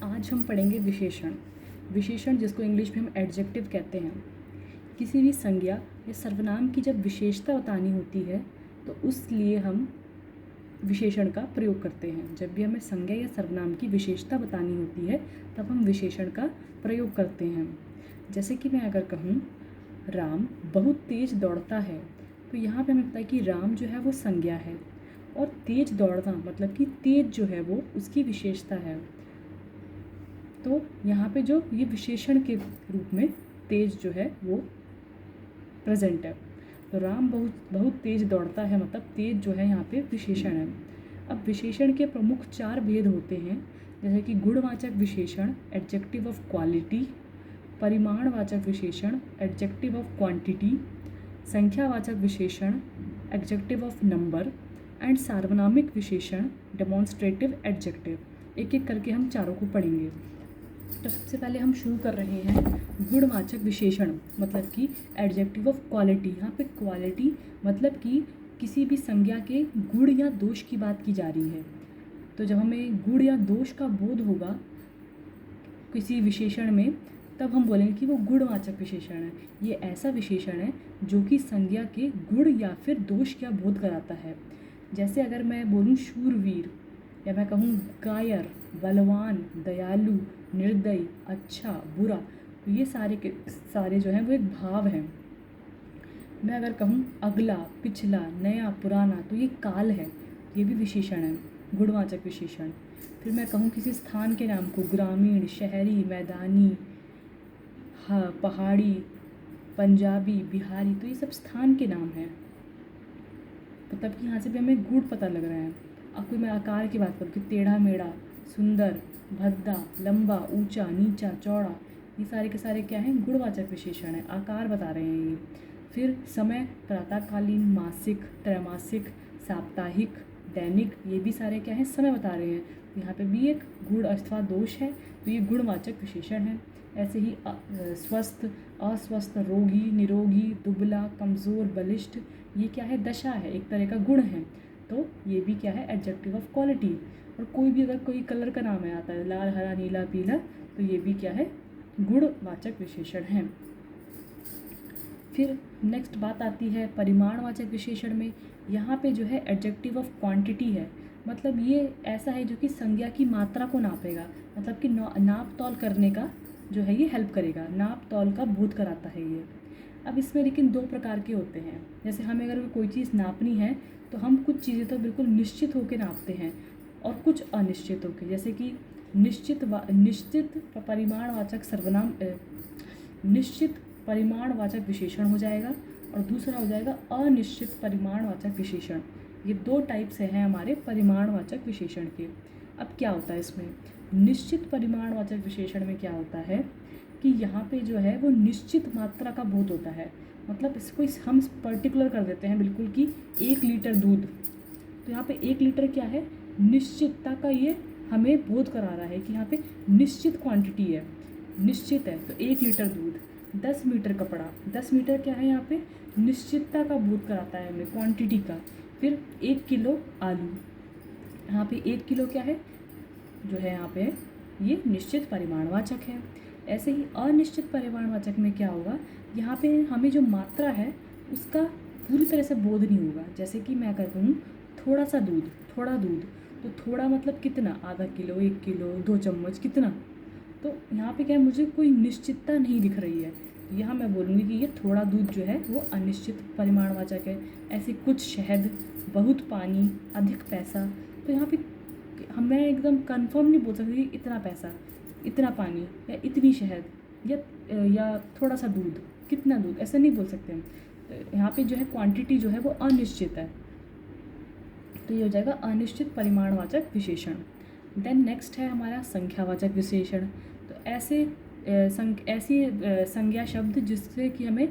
आज हम पढ़ेंगे विशेषण। विशेषण जिसको इंग्लिश में हम एडजेक्टिव कहते हैं। किसी भी संज्ञा या सर्वनाम की जब विशेषता बतानी होती है तो उस लिए हम विशेषण का प्रयोग करते हैं। जब भी हमें संज्ञा या सर्वनाम की विशेषता बतानी होती है तब हम विशेषण का प्रयोग करते हैं। जैसे कि मैं अगर कहूँ राम बहुत तेज़ दौड़ता है, तो यहाँ पे हमें पता है कि राम जो है वो संज्ञा है और तेज़ दौड़ना मतलब कि तेज़ जो है वो उसकी विशेषता है। तो यहाँ पे जो ये विशेषण के रूप में तेज जो है वो प्रेजेंट है। तो राम बहुत बहुत तेज दौड़ता है मतलब तेज जो है यहाँ पे विशेषण है। अब विशेषण के प्रमुख 4 भेद होते हैं, जैसे कि गुणवाचक विशेषण एडजेक्टिव ऑफ क्वालिटी, परिमाणवाचक विशेषण एडजेक्टिव ऑफ क्वांटिटी, संख्यावाचक विशेषण एडजेक्टिव ऑफ नंबर एंड सार्वनामिक विशेषण डेमोन्स्ट्रेटिव एडजेक्टिव। एक एक करके हम चारों को पढ़ेंगे। तो सबसे पहले हम शुरू कर रहे हैं गुणवाचक विशेषण मतलब कि एडजेक्टिव ऑफ क्वालिटी। यहाँ पे क्वालिटी मतलब कि किसी भी संज्ञा के गुण या दोष की बात की जा रही है। तो जब हमें गुण या दोष का बोध होगा किसी विशेषण में तब हम बोलेंगे कि वो गुणवाचक विशेषण है। ये ऐसा विशेषण है जो कि संज्ञा के गुण या फिर दोष का बोध कराता है। जैसे अगर मैं बोलूँ शूरवीर या मैं कहूँ कायर, बलवान, दयालु, निर्दयी, अच्छा, बुरा, तो ये सारे के सारे जो हैं वो एक भाव हैं। मैं अगर कहूँ अगला, पिछला, नया, पुराना, तो ये काल है, ये भी विशेषण है, गुणवाचक विशेषण। फिर मैं कहूँ किसी स्थान के नाम को ग्रामीण, शहरी, मैदानी, हाँ, पहाड़ी, पंजाबी, बिहारी, तो ये सब स्थान के नाम हैं। मतलब कि यहाँ से भी हमें गुण पता लग रहा है। अब कोई मैं आकार की बात करूँ कि टेढ़ा मेढ़ा, सुंदर, भद्दा, लंबा, ऊंचा, नीचा, चौड़ा, ये सारे के सारे क्या हैं, गुणवाचक विशेषण हैं, आकार बता रहे हैं ये। फिर समय प्रातःकालीन, मासिक, त्रैमासिक, साप्ताहिक, दैनिक, ये भी सारे क्या हैं, समय बता रहे हैं। यहाँ पे भी एक गुण अथवा दोष है तो ये गुणवाचक विशेषण है। ऐसे ही स्वस्थ, अस्वस्थ, रोगी, निरोगी, दुबला, कमज़ोर, बलिष्ठ, ये क्या है, दशा है, एक तरह का गुण है। तो ये भी क्या है, एडजेक्टिव ऑफ क्वालिटी। और कोई भी अगर कोई कलर का नाम है आता है लाल, हरा, नीला, पीला, तो ये भी क्या है, गुणवाचक विशेषण है। फिर नेक्स्ट बात आती है परिमाणवाचक विशेषण में। यहाँ पे जो है एडजेक्टिव ऑफ क्वांटिटी है, मतलब ये ऐसा है जो कि संज्ञा की मात्रा को नापेगा, मतलब कि नाप तौल करने का जो है ये हेल्प करेगा, नाप तौल का बोध कराता है ये। अब इसमें लेकिन 2 प्रकार के होते हैं। जैसे हमें अगर कोई चीज़ नापनी है तो हम कुछ चीज़ें तो बिल्कुल निश्चित होकर नापते हैं और कुछ अनिश्चित होकर, जैसे कि निश्चित परिमाणवाचक सर्वनाम निश्चित परिमाणवाचक विशेषण हो जाएगा और दूसरा हो जाएगा अनिश्चित परिमाणवाचक विशेषण। ये 2 टाइप से हैं हमारे परिमाणवाचक विशेषण के। अब क्या होता है इसमें, निश्चित परिमाणवाचक विशेषण में क्या होता है कि यहाँ पे जो है वो निश्चित मात्रा का बोध होता है, मतलब इसको हम पर्टिकुलर कर देते हैं बिल्कुल कि 1 लीटर दूध। तो यहाँ पे 1 लीटर क्या है, निश्चितता का ये हमें बोध करा रहा है कि यहाँ पे निश्चित क्वांटिटी है, निश्चित है। तो 1 लीटर दूध, 10 मीटर कपड़ा, 10 मीटर क्या है, यहाँ पे निश्चितता का बोध कराता है हमें, क्वांटिटी का। फिर 1 किलो आलू, यहाँ पे 1 किलो क्या है, जो है यहाँ पे ये निश्चित परिमाणवाचक है। ऐसे ही अनिश्चित परिमाणवाचक में क्या होगा, यहाँ पे हमें जो मात्रा है उसका पूरी तरह से बोध नहीं होगा। जैसे कि मैं कहता हूँ थोड़ा सा दूध, थोड़ा दूध, तो थोड़ा मतलब कितना, आधा किलो, 1 किलो, 2 चम्मच, कितना। तो यहाँ पे क्या है, मुझे कोई निश्चितता नहीं दिख रही है, यहाँ मैं बोलूँगी कि ये थोड़ा दूध जो है वो अनिश्चित परिमाणवाचक है। ऐसे कुछ शहद, बहुत पानी, अधिक पैसा, तो यहाँ पे मैं एकदम कंफर्म नहीं बोल सकती इतना पैसा, इतना पानी, या इतनी शहद, या थोड़ा सा दूध, कितना दूध, ऐसा नहीं बोल सकते हम। तो यहाँ पे जो है क्वांटिटी जो है वो अनिश्चित है, तो ये हो जाएगा अनिश्चित परिमाणवाचक विशेषण। देन नेक्स्ट है हमारा संख्यावाचक विशेषण। तो ऐसी संज्ञा शब्द जिससे कि हमें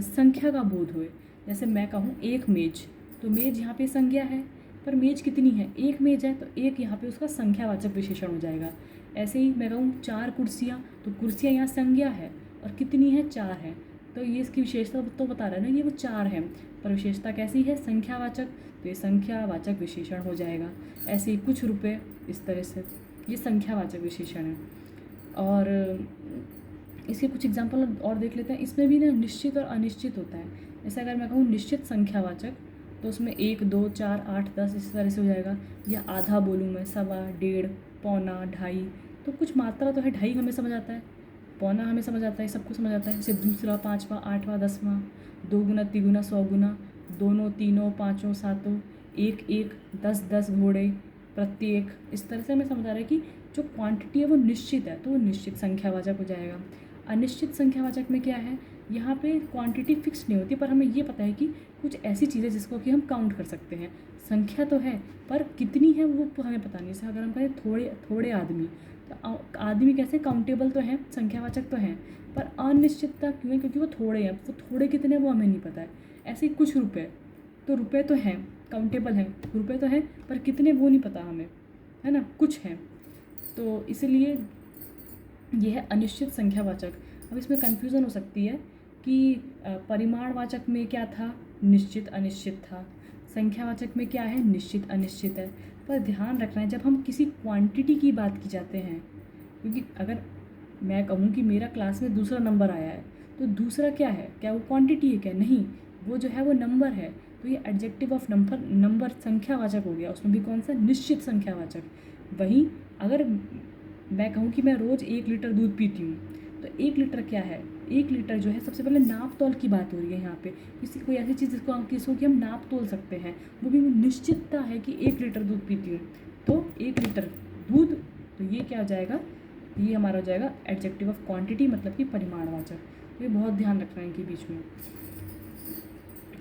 संख्या का बोध होए। जैसे मैं कहूँ एक मेज, तो मेज यहाँ पे संज्ञा है, पर मेज कितनी है, 1 मेज है, तो 1 यहाँ पे उसका संख्यावाचक विशेषण हो जाएगा। ऐसे ही मैं कहूँ 4 कुर्सियाँ, तो कुर्सियाँ यहाँ संज्ञा है और कितनी है, 4 है, तो ये इसकी विशेषता तो बता रहा है ना, ये वो 4 है, पर विशेषता कैसी है, संख्यावाचक, तो ये संख्यावाचक विशेषण हो जाएगा। ऐसे ही कुछ रुपए, इस तरह से। ये संख्यावाचक विशेषण है। और इसके कुछ एग्जाम्पल और देख लेते हैं। इसमें भी ना निश्चित और अनिश्चित होता है। जैसे अगर मैं कहूँ निश्चित संख्यावाचक, तो उसमें 1, 2, 4, 8, 10 इस तरह से हो जाएगा। या आधा बोलूँ मैं, सवा, डेढ़, पौना, ढाई, तो कुछ मात्रा तो है, ढाई हमें समझ आता है, पौना हमें समझ आता है, सबको समझ आता है। जैसे दूसरा, पाँचवा, आठवां, 10वां, 2 गुना, 3 गुना, 100 गुना, दोनों, तीनों, पाँचों, सातों, एक एक, 10 10 घोड़े, प्रत्येक, इस तरह से हमें समझ आ रहा है कि जो क्वांटिटी है वो निश्चित है, तो वो निश्चित संख्यावाचक हो जाएगा। अनिश्चित संख्यावाचक में क्या है, यहाँ पे क्वांटिटी फिक्स नहीं होती, पर हमें ये पता है कि कुछ ऐसी चीज़ें जिसको कि हम काउंट कर सकते हैं। संख्या तो है, पर कितनी है वो तो हमें पता नहीं। जैसे अगर हम कहें थोड़े थोड़े आदमी, तो आदमी कैसे काउंटेबल तो हैं, संख्यावाचक तो हैं, पर अनिश्चितता क्यों है, क्योंकि वो थोड़े हैं। वो थोड़े कितने वो हमें नहीं पता है। ऐसे ही कुछ रुपए, तो रुपए तो हैं, काउंटेबल हैं, रुपए तो हैं, पर कितने वो नहीं पता हमें, है ना, कुछ हैं। तो इसलिए यह है अनिश्चित संख्यावाचक। अब इसमें कन्फ्यूज़न हो सकती है कि परिमाणवाचक में क्या था, निश्चित अनिश्चित था, संख्यावाचक में क्या है, निश्चित अनिश्चित है। पर ध्यान रखना है जब हम किसी क्वांटिटी की बात की जाते हैं, क्योंकि अगर मैं कहूँ कि मेरा क्लास में दूसरा नंबर आया है, तो दूसरा क्या है, क्या वो क्वांटिटी है क्या, नहीं, वो जो है वो नंबर है। तो ये एडजेक्टिव ऑफ नंबर संख्यावाचक हो गया, उसमें भी कौन सा, निश्चित संख्यावाचक। वहीं अगर मैं कहूँ कि मैं रोज़ 1 लीटर दूध पीती हूँ, तो 1 लीटर क्या है, 1 लीटर जो है, सबसे पहले नाप तोल की बात हो रही है यहाँ पे। किसी कोई ऐसी चीज़ जिसको कि हम नाप तोल सकते हैं, वो भी निश्चितता है कि 1 लीटर दूध पीती हूँ, तो 1 लीटर दूध, तो ये क्या हो जाएगा, ये हमारा हो जाएगा एडजेक्टिव ऑफ क्वांटिटी, मतलब कि परिमाणवाचक। ये बहुत ध्यान रखना है इनके बीच में।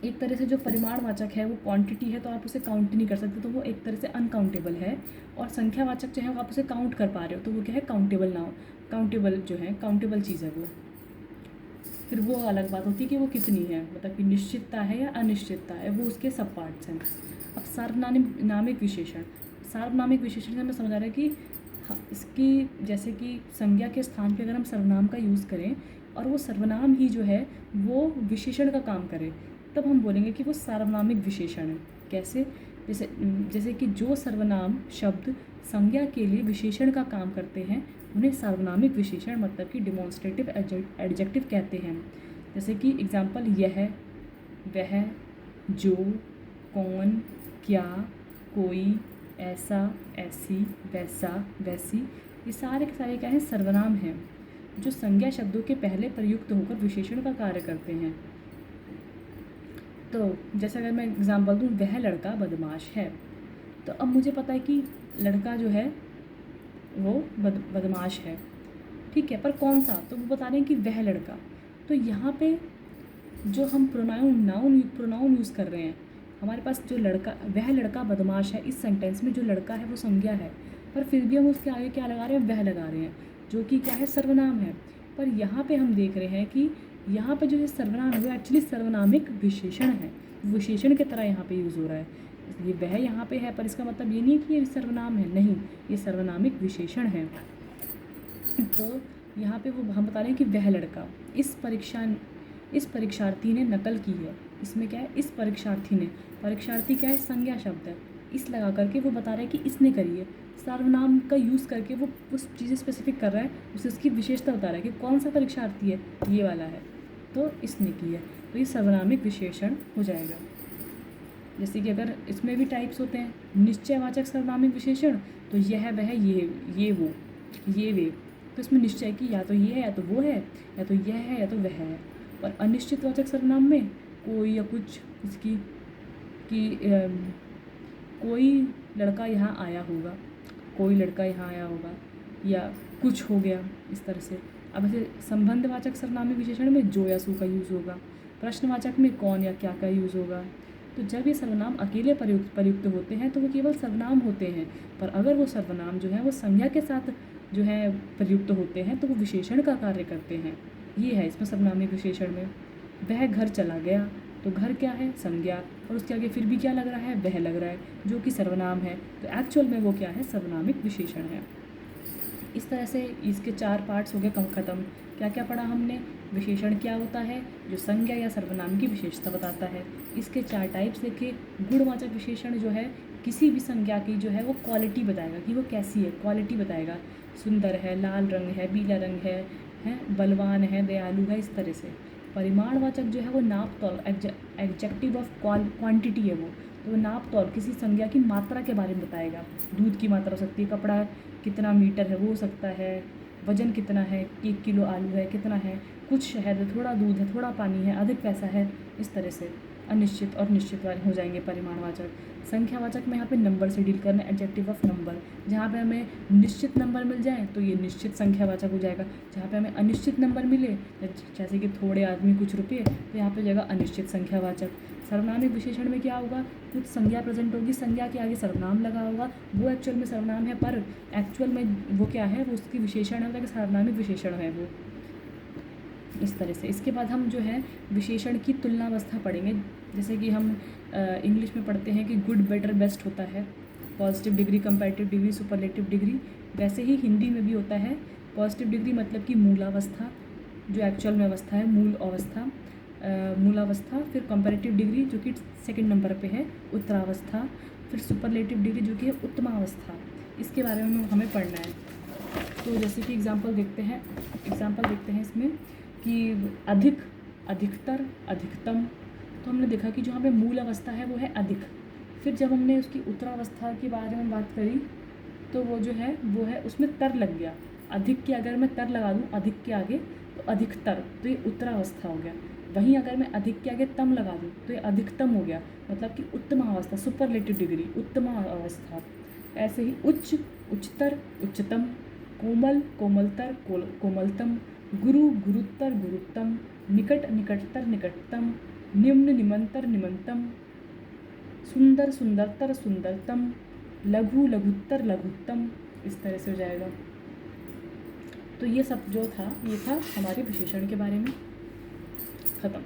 एक तरह से जो परिमाणवाचक है वो क्वांटिटी है, तो आप उसे काउंट नहीं कर सकते, तो वो एक तरह से अनकाउंटेबल है। और संख्यावाचक जो है वो आप उसे काउंट कर पा रहे हो, तो वो क्या है, काउंटेबल ना हो, काउंटेबल जो है, काउंटेबल चीज़ है वो। फिर वो अलग बात होती है कि वो कितनी है, मतलब कि निश्चितता है या अनिश्चितता है, वो उसके सब पार्ट्स हैं। अब सार्वनामिक विशेषण, सार्वनामिक विशेषण से हमें समझ आ रहा है कि इसकी, जैसे कि संज्ञा के स्थान पे अगर हम सर्वनाम का यूज़ करें और वो सर्वनाम ही जो है वो विशेषण का काम करे, तब हम बोलेंगे कि वो सार्वनामिक विशेषण है। कैसे, जैसे कि जो सर्वनाम शब्द संज्ञा के लिए विशेषण का काम करते हैं उन्हें सार्वनामिक विशेषण, मतलब कि डिमॉन्स्ट्रेटिव एडजेक्टिव कहते हैं। जैसे कि एग्जांपल, यह, वह, जो, कौन, क्या, कोई, ऐसा, ऐसी, वैसा, वैसी, ये सारे के सारे क्या हैं, सर्वनाम हैं, जो संज्ञा शब्दों के पहले प्रयुक्त होकर विशेषण का कार्य करते हैं। तो जैसे अगर मैं एग्जांपल दूँ, वह लड़का बदमाश है, तो अब मुझे पता है कि लड़का जो है वो बदमाश है, ठीक है, पर कौन सा, तो वो बता रहे हैं कि वह लड़का। तो यहाँ पे जो हम प्रोनाउन यूज़ कर रहे हैं, हमारे पास जो लड़का, वह लड़का बदमाश है, इस सेंटेंस में जो लड़का है वो संज्ञा है, पर फिर भी हम उसके आगे क्या लगा रहे हैं, वह लगा रहे हैं, जो कि क्या है, सर्वनाम है। पर यहाँ पे हम देख रहे हैं कि यहाँ पे जो है सर्वनाम है वो एक्चुअली सर्वनामिक विशेषण है, विशेषण की तरह यहाँ पे यूज़ हो रहा है। ये वह यहाँ पे है, पर इसका मतलब ये नहीं है कि ये सर्वनाम है, नहीं, ये सर्वनामिक विशेषण है। तो यहाँ पे वो हम बता रहे हैं कि वह लड़का, इस परीक्षार्थी ने नकल की है। इसमें क्या है, इस परीक्षार्थी ने, परीक्षार्थी क्या है, संज्ञा शब्द है, इस लगा करके वो बता रहा है कि इसने करी है। सर्वनाम का यूज़ करके वो उस चीज़ें स्पेसिफिक कर रहा है, उसे उसकी विशेषता बता रहा है कि कौन सा परीक्षार्थी है, ये वाला है, तो इसने की है, तो ये सर्वनामिक विशेषण हो जाएगा। जैसे कि अगर इसमें भी टाइप्स होते हैं, निश्चयवाचक सर्वनामिक विशेषण, तो यह, वह, ये वो, ये वे, तो इसमें निश्चय की या तो ये है या तो वो है, या तो यह है या तो वह है। और अनिश्चितवाचक सर्वनाम में कोई या कुछ, इसकी कि कोई लड़का यहाँ आया होगा, कोई लड़का यहाँ आया होगा, या कुछ हो गया, इस तरह से। अब ऐसे संबंधवाचक सर्वनामिक विशेषण में जो या सु का यूज़ होगा, प्रश्नवाचक में कौन या क्या का यूज़ होगा। तो जब ये सर्वनाम अकेले प्रयुक्त होते हैं तो वो केवल सर्वनाम होते हैं, पर अगर वो सर्वनाम जो है वो संज्ञा के साथ जो है प्रयुक्त होते हैं तो वो विशेषण का कार्य करते हैं। ये है इसमें सर्वनामिक विशेषण में। वह घर चला गया, तो घर क्या है, संज्ञा, और उसके आगे फिर भी क्या लग रहा है, वह लग रहा है, जो कि सर्वनाम है, तो एक्चुअल में वो क्या है, सर्वनामिक विशेषण है। इस तरह से इसके 4 पार्ट्स हो गए ख़त्म। क्या क्या पढ़ा हमने, विशेषण क्या होता है, जो संज्ञा या सर्वनाम की विशेषता बताता है, इसके 4 टाइप्स देखे। गुणवाचक विशेषण जो है किसी भी संज्ञा की जो है वो क्वालिटी बताएगा कि वो कैसी है, क्वालिटी बताएगा। सुंदर है, लाल रंग है, पीला रंग है, बलवान है, दयालु है, इस तरह से। परिमाणवाचक जो है वो नाप तौल, एडजेक्टिव ऑफ क्वांटिटी है वो, तो वो नाप तौल किसी संज्ञा की मात्रा के बारे में बताएगा। दूध की मात्रा हो सकती है, कपड़ा कितना मीटर है वो हो सकता है, वजन कितना है, 1 किलो आलू है कितना है, कुछ शहद है, थोड़ा दूध है, थोड़ा पानी है, अधिक पैसा है, इस तरह से। अनिश्चित और निश्चित वाले हो जाएंगे परिमाणवाचक। संख्यावाचक में यहाँ पे नंबर से डील करना, एडजेक्टिव ऑफ नंबर। जहाँ पे हमें निश्चित नंबर मिल जाए तो ये निश्चित संख्यावाचक हो जाएगा। जहाँ पे हमें अनिश्चित नंबर मिले, जैसे कि थोड़े आदमी कुछ रुपये, तो यहाँ पे हो जाएगा अनिश्चित संख्यावाचक। सर्वनामिक विशेषण में क्या होगा, कुछ संज्ञा प्रेजेंट होगी, संज्ञा के आगे सर्वनाम लगा होगा, वो एक्चुअल में सर्वनाम है पर एक्चुअल में वो क्या है, वो उसकी विशेषण है, मतलब सर्वनामिक विशेषण है वो, इस तरह से। इसके बाद हम जो है विशेषण की तुलनावस्था पढ़ेंगे। जैसे कि हम इंग्लिश में पढ़ते हैं कि गुड, बेटर, बेस्ट होता है, positive degree, comparative degree, superlative degree, वैसे ही हिंदी में भी होता है। पॉजिटिव डिग्री मतलब कि मूलावस्था, जो एक्चुअल में अवस्था है, मूल अवस्था, मूलावस्था। फिर कंपैरेटिव डिग्री जो कि सेकंड नंबर पे है, उत्तरावस्था। फिर सुपरलेटिव डिग्री जो कि है उत्तमावस्था। इसके बारे में हमें पढ़ना है। तो जैसे कि एग्जांपल देखते हैं इसमें कि अधिक, अधिकतर, अधिकतम। तो हमने देखा कि जो यहाँ पे मूल अवस्था है वो है अधिक। फिर जब हमने उसकी उत्तरावस्था के बारे में बात करी तो वो जो है वो है उसमें तर लग गया। अधिक के अगर मैं तर लगा दूँ अधिक के आगे तो अधिकतर, तो ये उत्तरावस्था हो गया। वहीं अगर मैं अधिक के आगे तम लगा दूँ तो ये अधिकतम हो गया, मतलब कि उत्तम अवस्था, सुपरलेटिव डिग्री, उत्तम अवस्था। ऐसे ही उच्च, उच्चतर, उच्चतम, कोमल, कोमलतर, कोमलतम, गुरु, गुरुत्तर, गुरुत्तम, निकट, निकटतर, निकटतम, निम्न, निमंतर, निमंतम, सुंदर, सुंदरतर, सुंदरतम, लघु, लघुत्तर, लघुत्तम, इस तरह से हो जाएगा। तो ये सब जो था ये था हमारे विशेषण के बारे में। ख़त्म।